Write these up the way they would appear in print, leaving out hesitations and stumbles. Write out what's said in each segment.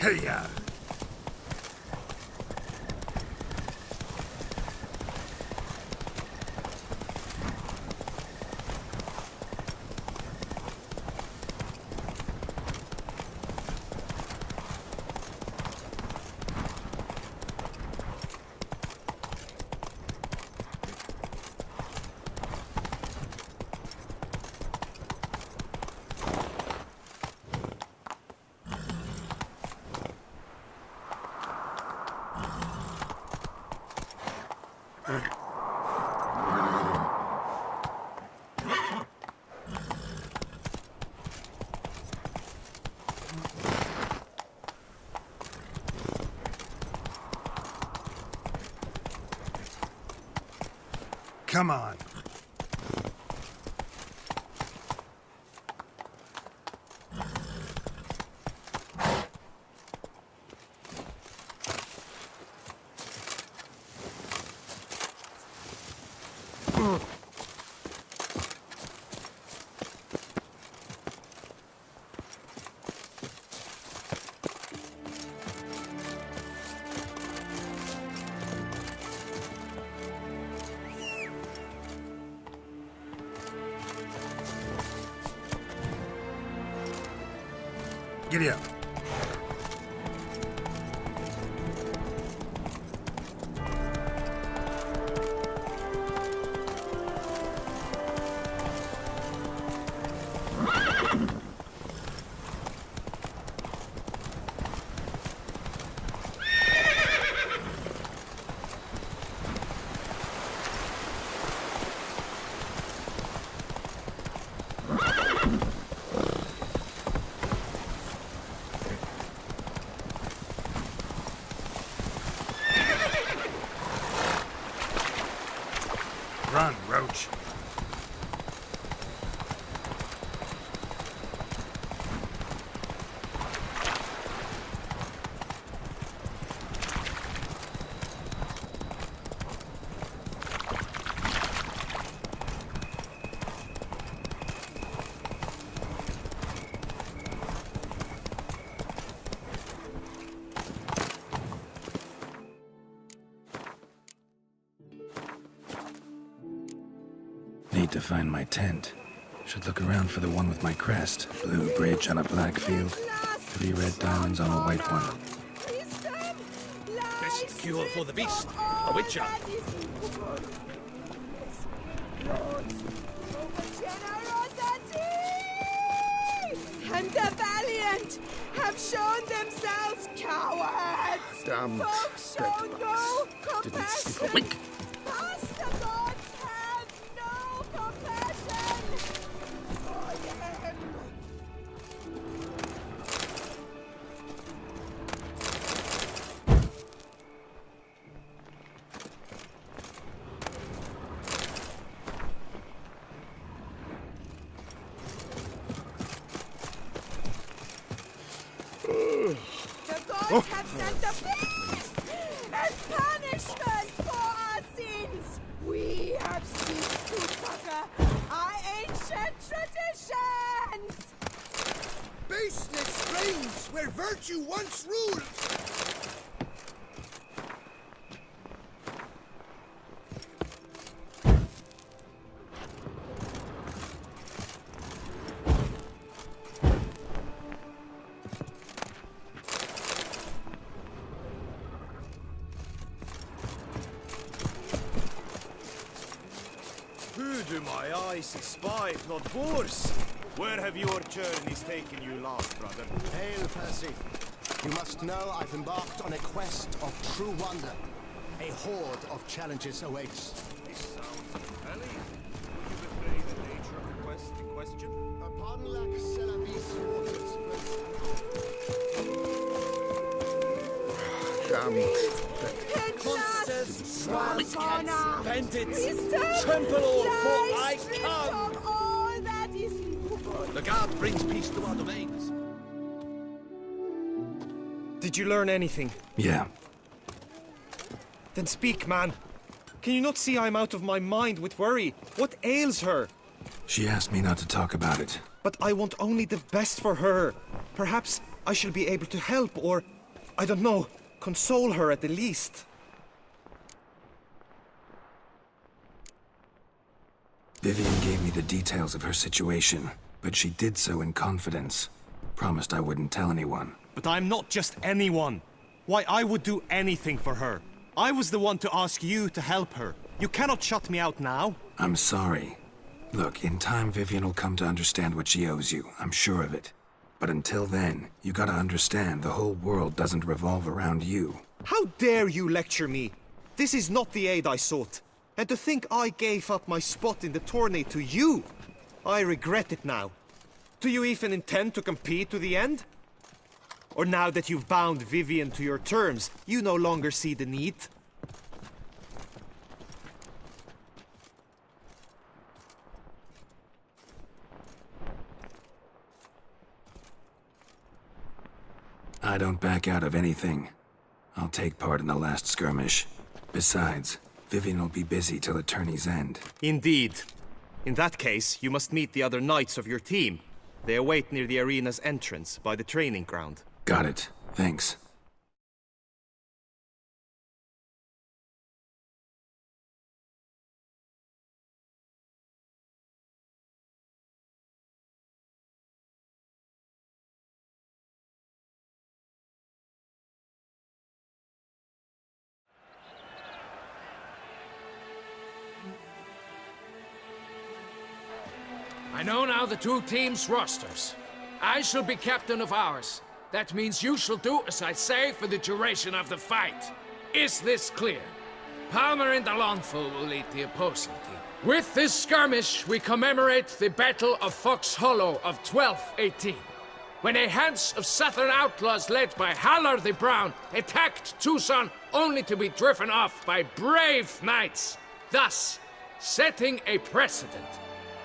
Hey, come on. Giddy up. Run, Roach. Need to find my tent. Should look around for the one with my crest. Blue bridge on a black field. 3 red diamonds on a white one. Best cure for the beast, a witcher. And the valiant have shown themselves cowards. Damned Folks show no Didn't sleep a compassion. wink. Master gods have no compassion for them. The gods have sent the beast as punishment for our sins. We have ceased to succor our ancient traditions. Baseness reigns where virtue once ruled. Who do my eyes spy, if not Boars? Where have your journeys taken you last, brother? Hail, Percy. You must know I've embarked on a quest of true wonder. A horde of challenges awaits. This sounds compelling. Would you betray the nature of the quest in question? Upon Lac Selavis waters, Damned. Bandits! Trample all, for I come! All that is noble. The god brings peace to our domains. Did you learn anything? Yeah. Then speak, man. Can you not see I'm out of my mind with worry? What ails her? She asked me not to talk about it. But I want only the best for her. Perhaps I shall be able to help or, I don't know, console her at the least. Vivian gave me the details of her situation, but she did so in confidence. Promised I wouldn't tell anyone. But I'm not just anyone. Why, I would do anything for her. I was the one to ask you to help her. You cannot shut me out now. I'm sorry. Look, in time Vivian will come to understand what she owes you. I'm sure of it. But until then, you gotta understand the whole world doesn't revolve around you. How dare you lecture me? This is not the aid I sought. And to think I gave up my spot in the tourney to you, I regret it now. Do you even intend to compete to the end? Or now that you've bound Vivian to your terms, you no longer see the need? I don't back out of anything. I'll take part in the last skirmish. Besides, Vivian will be busy till the tourney's end. Indeed. In that case, you must meet the other knights of your team. They await near the arena's entrance, by the training ground. Got it. Thanks. I know now the two teams' rosters. I shall be captain of ours. That means you shall do as I say for the duration of the fight. Is this clear? Palmer and Alonso will lead the opposing team. With this skirmish, we commemorate the Battle of Fox Hollow of 1218, when a Hans of Southern outlaws led by Halar the Brown attacked Tucson only to be driven off by brave knights, thus setting a precedent.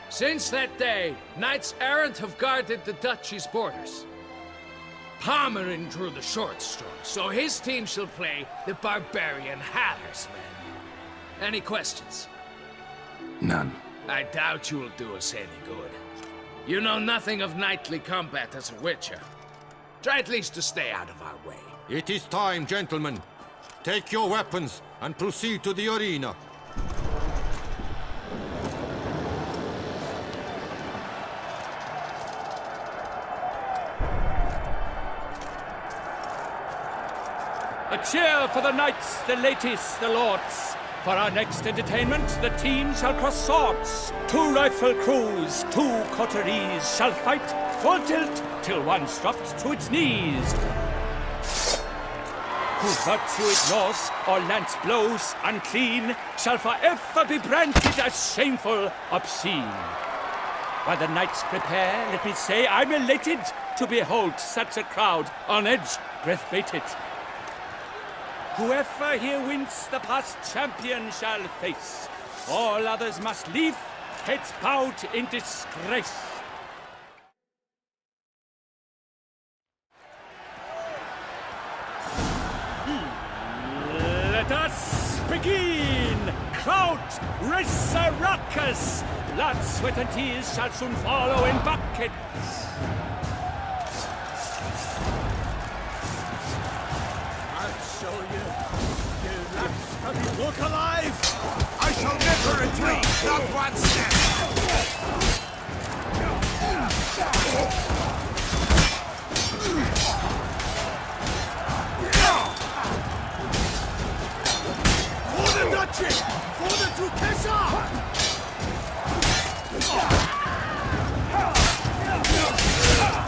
Since that day, knights errant have guarded the duchy's borders. Palmerin drew the short straw, so his team shall play the barbarian Haller's men. Any questions? None. I doubt you will do us any good. You know nothing of knightly combat as a witcher. Try at least to stay out of our way. It is time, gentlemen. Take your weapons and proceed to the arena. A cheer for the knights, the ladies, the lords. For our next entertainment, the team shall cross swords. 2 rifle crews, 2 coteries shall fight full tilt till one's dropped to its knees. Who virtue ignores or lance blows unclean shall forever be branded as shameful, obscene. While the knights prepare, let me say I'm elated to behold such a crowd on edge, breath-baited. Whoever here wins the past champion shall face. All others must leave, heads bowed in disgrace. Let us begin! Crowd, raise a ruckus! Blood, sweat and tears shall soon follow in buckets. Look alive! I shall never retreat, not one step! For the Duchy! For the Duquesa!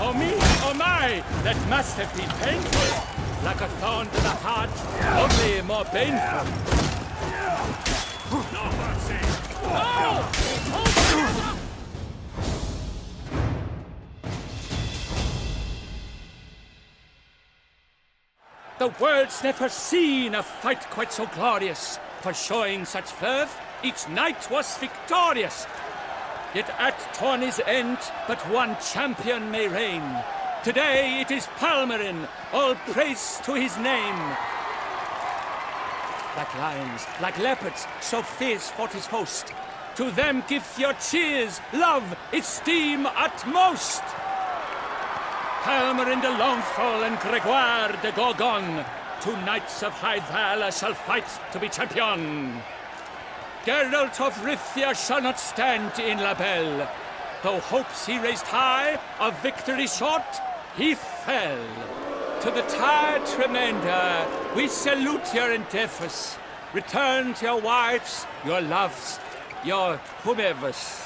Oh me, oh my! That must have been painful. Like a thorn to the heart, only more painful. No mercy! No! The world's never seen a fight quite so glorious. For showing such verve, each knight was victorious. Yet at tourney's end, but one champion may reign. Today it is Palmerin, all praise to his name. Like lions, like leopards, so fierce fought his host. To them give your cheers, love, esteem utmost. Palmer de Longfall and Gregoire de Gorgon, 2 knights of high valor shall fight to be champion. Geralt of Rivia shall not stand in La Belle. Though hopes he raised high, of victory short, he fell. To the tired Tremenda, we salute your endeavors. Return to your wives, your loves, your whomevers.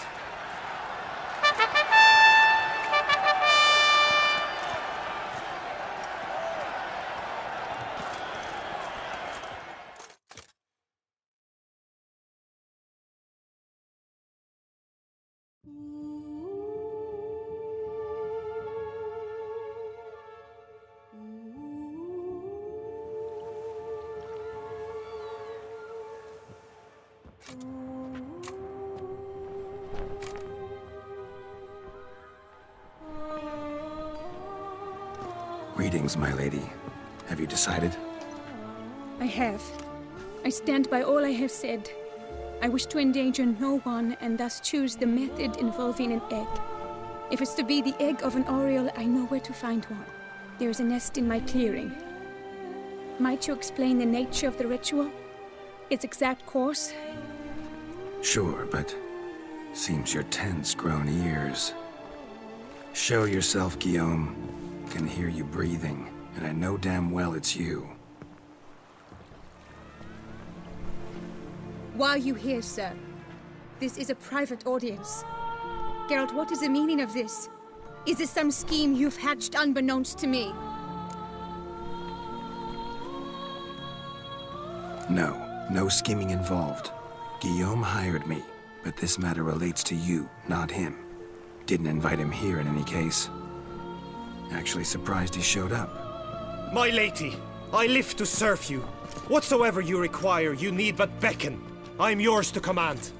Greetings, my lady. Have you decided? I have. I stand by all I have said. I wish to endanger no one and thus choose the method involving an egg. If it's to be the egg of an oriole, I know where to find one. There is a nest in my clearing. Might you explain the nature of the ritual? Its exact course? Sure, but seems you're tense, grown ears. Show yourself, Guillaume. Can hear you breathing, and I know damn well it's you. Why are you here, sir? This is a private audience. Geralt, what is the meaning of this? Is this some scheme you've hatched unbeknownst to me? No scheming involved. Guillaume hired me, but this matter relates to you, not him. Didn't invite him here in any case. Actually surprised he showed up. My lady, I live to serve you. Whatsoever you require, you need but beckon. I am yours to command.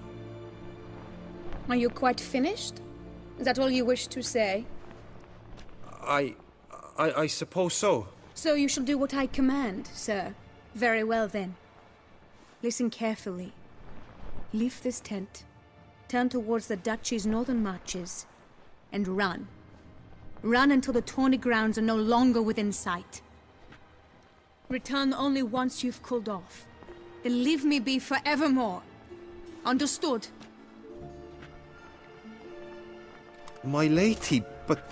Are you quite finished? Is that all you wish to say? I suppose so. So you shall do what I command, sir. Very well, then. Listen carefully. Leave this tent, turn towards the Duchy's northern marches, and run. Run until the Tawny grounds are no longer within sight. Return only once you've cooled off. Then leave me be forevermore. Understood? My lady, but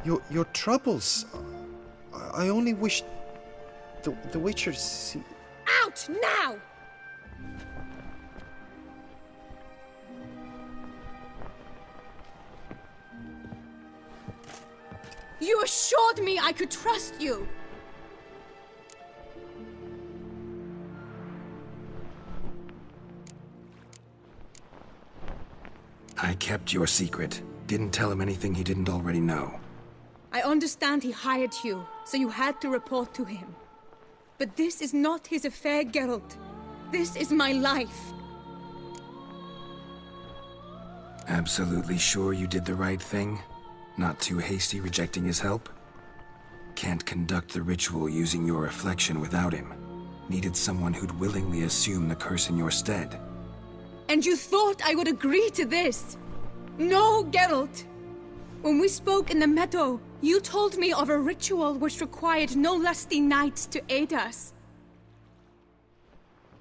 your troubles. I only wish the Witcher see. Out now! You assured me I could trust you! I kept your secret. Didn't tell him anything he didn't already know. I understand he hired you, so you had to report to him. But this is not his affair, Geralt. This is my life. Absolutely sure you did the right thing? Not too hasty rejecting his help? Can't conduct the ritual using your reflection without him. Needed someone who'd willingly assume the curse in your stead. And you thought I would agree to this? No, Geralt! When we spoke in the meadow, you told me of a ritual which required no lusty knights to aid us.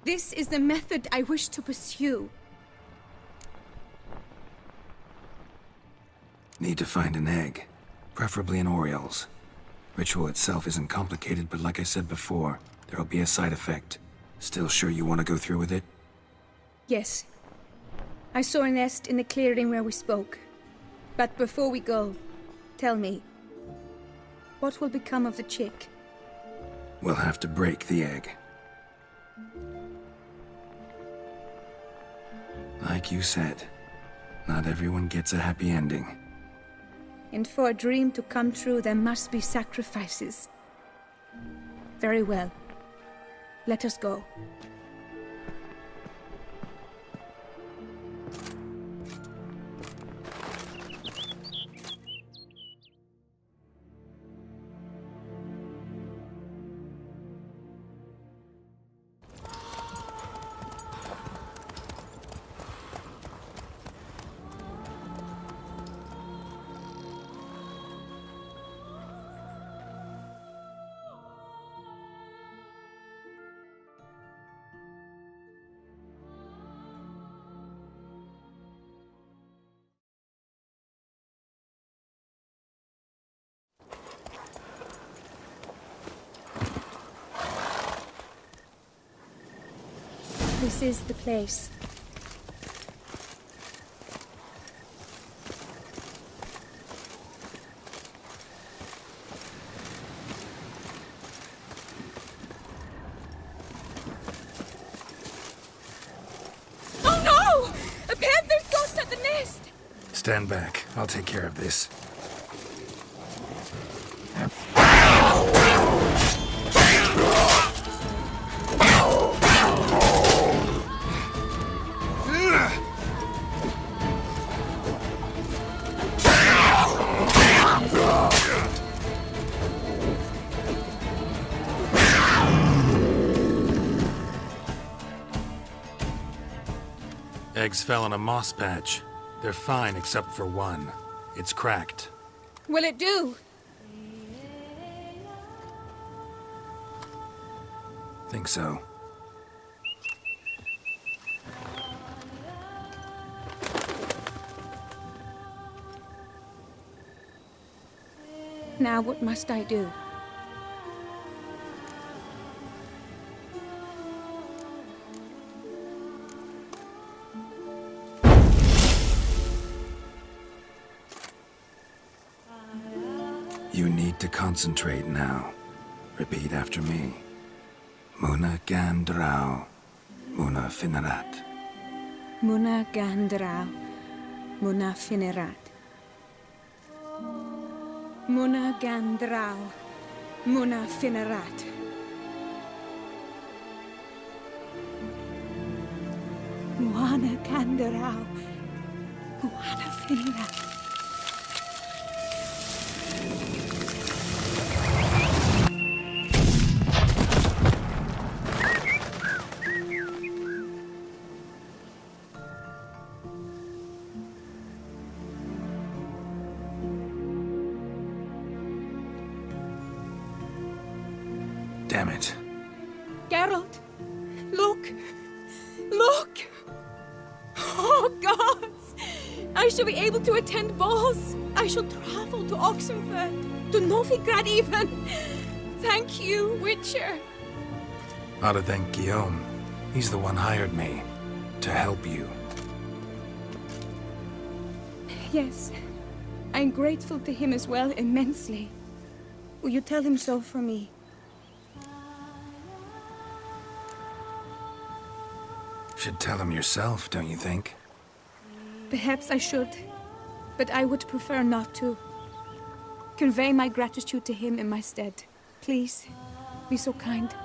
This is the method I wish to pursue. Need to find an egg, preferably an oriole's. Ritual itself isn't complicated, but like I said before, there'll be a side effect. Still sure you want to go through with it? Yes. I saw a nest in the clearing where we spoke. But before we go, tell me, what will become of the chick? We'll have to break the egg. Like you said, not everyone gets a happy ending. And for a dream to come true, there must be sacrifices. Very well. Let us go. This is the place. Oh no! A panther's ghost at the nest! Stand back. I'll take care of this. Eggs fell on a moss patch. They're fine except for one. It's cracked. Will it do? Think so. Now what must I do? You need to concentrate now. Repeat after me. Muna Gandrau, Muna Finerat. Muna Gandrau, Muna Finerat. Muna Gandrau, Muna Finerat. Muna Gandrau, Muna Finerat. Damn it. Geralt, look! Look! Oh, gods! I shall be able to attend balls. I shall travel to Oxenfurt, to Novigrad even. Thank you, Witcher. Ought to thank Guillaume. He's the one hired me. To help you. Yes, I'm grateful to him as well, immensely. Will you tell him so for me? Should tell him yourself, don't you think? Perhaps I should, but I would prefer not to. Convey my gratitude to him in my stead. Please, be so kind.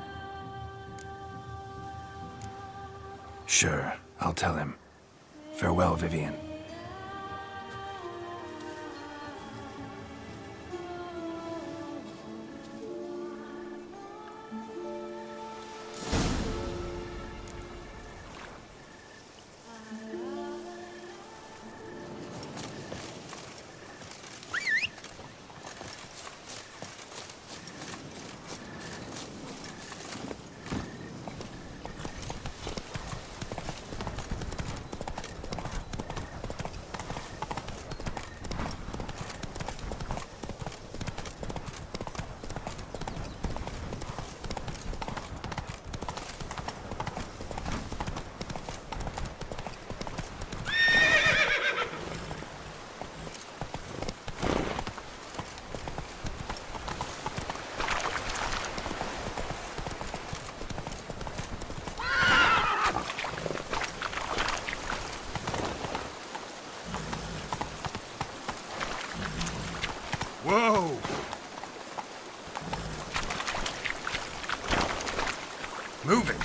Sure, I'll tell him. Farewell, Vivian. Whoa! Move it!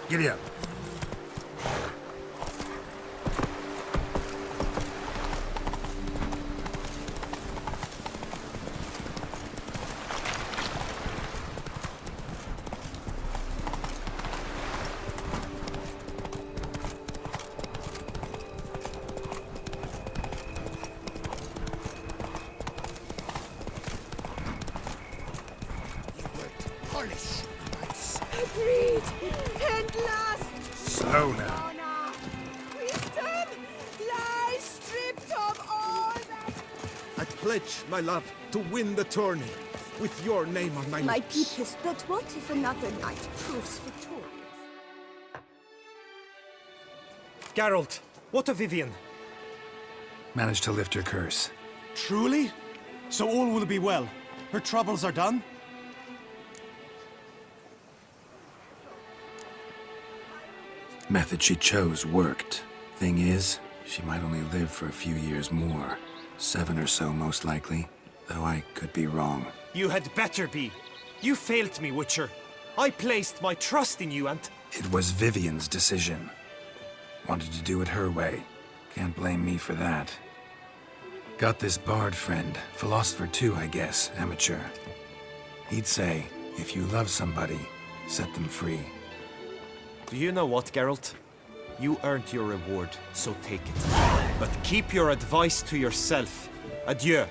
Giddy up. Tarnish! Agreed. And last, Slow now. honor. Wisdom lies stripped of all that. I pledge, my love, to win the tourney, with your name on my My lips. deepest, but what if another knight proves victorious? Geralt, what of Vivian? Managed to lift her curse. Truly? So all will be well. Her troubles are done? Method she chose worked. Thing is, she might only live for a few years more. 7 or so, most likely. Though I could be wrong. You had better be. You failed me, Witcher. I placed my trust in you and... It was Vivian's decision. Wanted to do it her way. Can't blame me for that. Got this bard friend, philosopher too, I guess, amateur. He'd say, if you love somebody, set them free. Do you know what, Geralt? You earned your reward, so take it. But keep your advice to yourself. Adieu.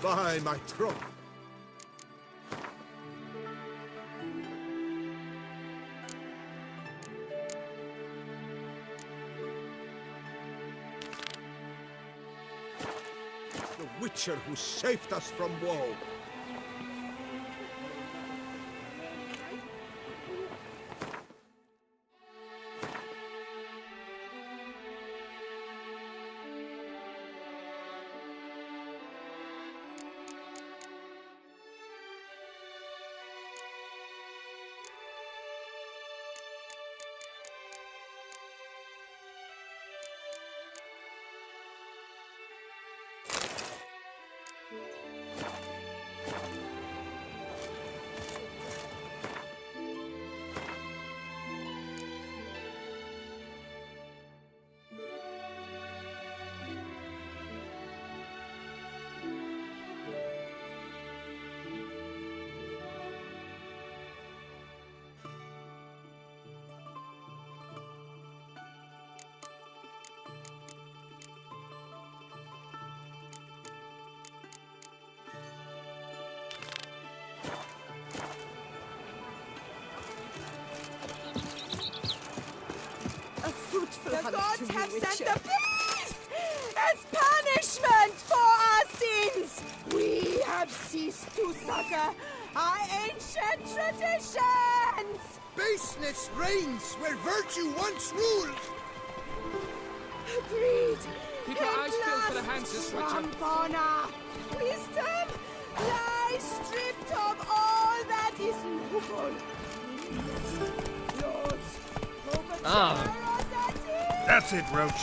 By my troth. The Witcher who saved us from woe. The gods have sent a beast as punishment for our sins. We have ceased to succor our ancient traditions. Baseness reigns where virtue once ruled. Agreed. Keep your eyes peeled for the Hanses, Richard. Honor. Wisdom lies stripped of all that is noble. Lords, overture That's it, Roach.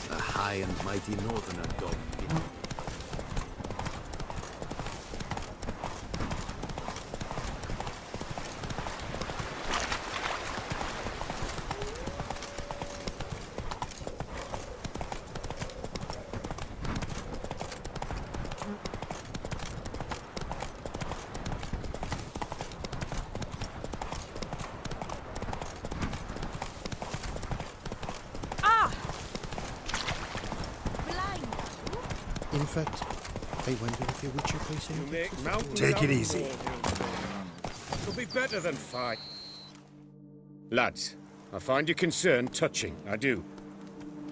The high and mighty northerner dog. In fact, You make mountains Take out it of easy. molehills. It'll be better than fight. Lads, I find your concern touching, I do.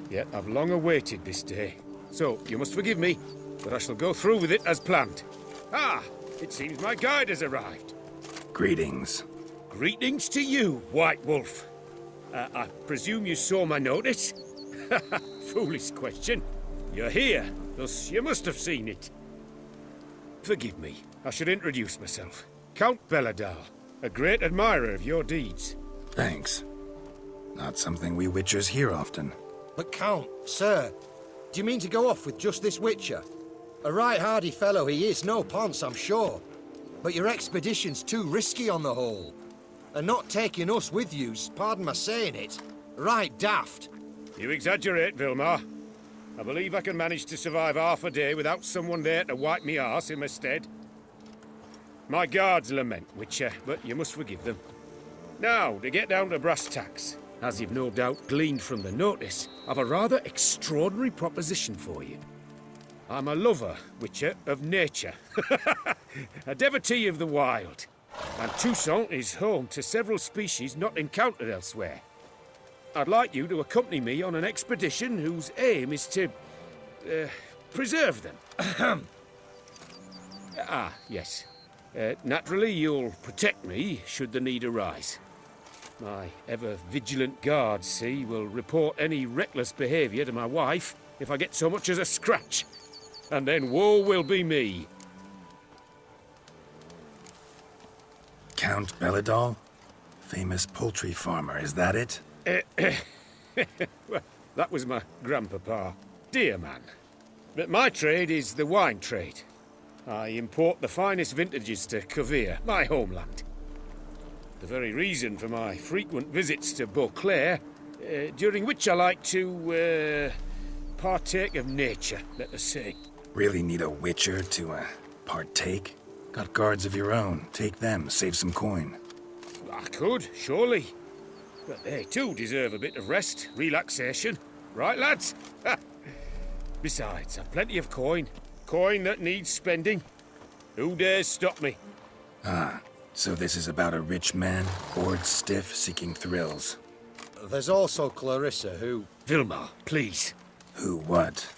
Yet I've long awaited this day. So, you must forgive me, but I shall go through with it as planned. Ah, it seems my guide has arrived. Greetings. Greetings to you, White Wolf. I presume you saw my notice? Foolish question. You're here, thus you must have seen it. Forgive me, I should introduce myself. Count Belladal, a great admirer of your deeds. Thanks. Not something we Witchers hear often. But Count, sir, do you mean to go off with just this Witcher? A right hardy fellow he is, no ponce, I'm sure. But your expedition's too risky on the whole. And not taking us with you's, pardon my saying it, right daft. You exaggerate, Vilmar. I believe I can manage to survive half a day without someone there to wipe me arse in my stead. My guards lament, Witcher, but you must forgive them. Now, to get down to brass tacks, as you've no doubt gleaned from the notice, I've a rather extraordinary proposition for you. I'm a lover, Witcher, of nature. A devotee of the wild. And Toussaint is home to several species not encountered elsewhere. I'd like you to accompany me on an expedition whose aim is to... preserve them. Yes. Naturally, you'll protect me should the need arise. My ever-vigilant guards, see, will report any reckless behaviour to my wife if I get so much as a scratch. And then woe will be me. Count Belladal? Famous poultry farmer, is that it? Well, that was my grandpapa. Dear man. But my trade is the wine trade. I import the finest vintages to Kovir, my homeland. The very reason for my frequent visits to Beauclair, during which I like to, partake of nature, let us say. Really need a Witcher to, partake? Got guards of your own. Take them, save some coin. I could, surely. But they too deserve a bit of rest, relaxation. Right, lads? Besides, I've plenty of coin. Coin that needs spending. Who dares stop me? Ah, so this is about a rich man, bored stiff, seeking thrills. There's also Clarissa, who... Vilmar, please. Who what?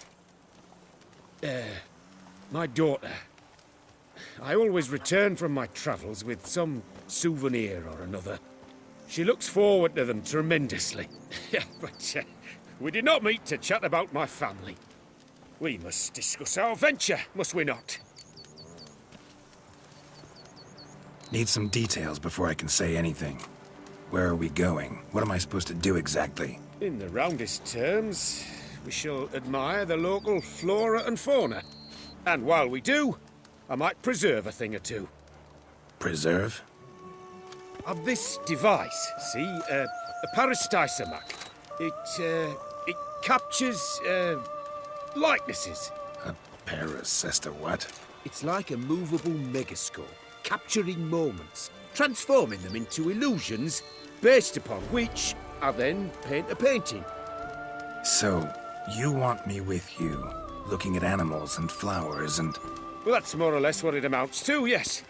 My daughter. I always return from my travels with some souvenir or another. She looks forward to them tremendously. But we did not meet to chat about my family. We must discuss our venture, must we not? Need some details before I can say anything. Where are we going? What am I supposed to do exactly? In the roundest terms, we shall admire the local flora and fauna. And while we do, I might preserve a thing or two. Preserve? Of this device, see, a Parastysomac. It captures, likenesses. A paracesta what? It's like a movable megascope, capturing moments, transforming them into illusions, Based upon which, I then paint a painting. So, you want me with you, looking at animals and flowers and... Well, that's more or less what it amounts to, yes.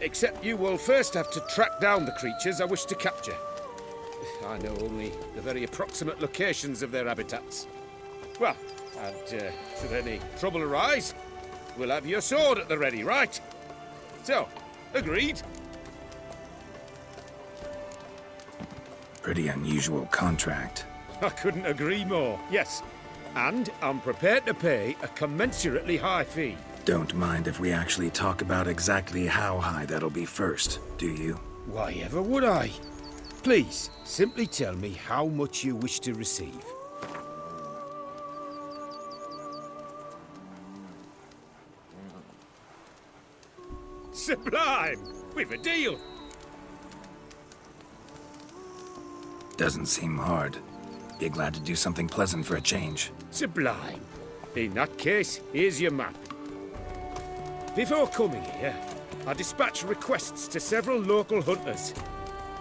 Except you will first have to track down the creatures I wish to capture. I know only the very approximate locations of their habitats. Well, and should any trouble arise, we'll have your sword at the ready, right? So, agreed? Pretty unusual contract. I couldn't agree more, yes. And I'm prepared to pay a commensurately high fee. Don't mind if we actually talk about exactly how high that'll be first, do you? Why ever would I? Please, simply tell me how much you wish to receive. Sublime! We've a deal! Doesn't seem hard. Be glad to do something pleasant for a change. Sublime. In that case, here's your map. Before coming here, I dispatched requests to several local hunters.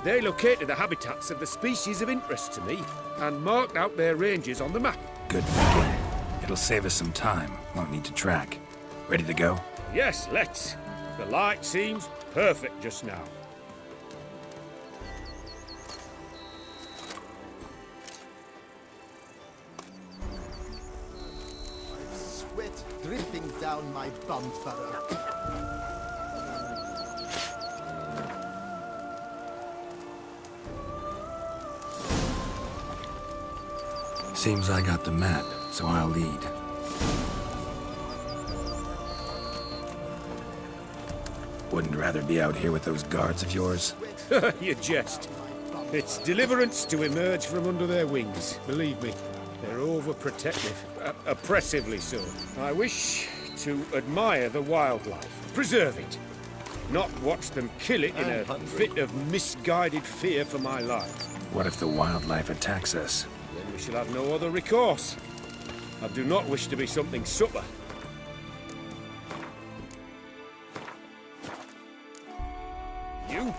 They located the habitats of the species of interest to me and marked out their ranges on the map. Good thinking. It'll save us some time. Won't need to track. Ready to go? Yes, let's. The light seems perfect just now. Sweat dripping down my bum furrow. Seems I got the map, so I'll lead. Wouldn't rather be out here with those guards of yours? You jest. It's deliverance to emerge from under their wings, believe me. They're overprotective, oppressively so. I wish to admire the wildlife, preserve it, not watch them kill it in a fit of misguided fear for my life. What if the wildlife attacks us? Then we shall have no other recourse. I do not wish to be something subtler. You?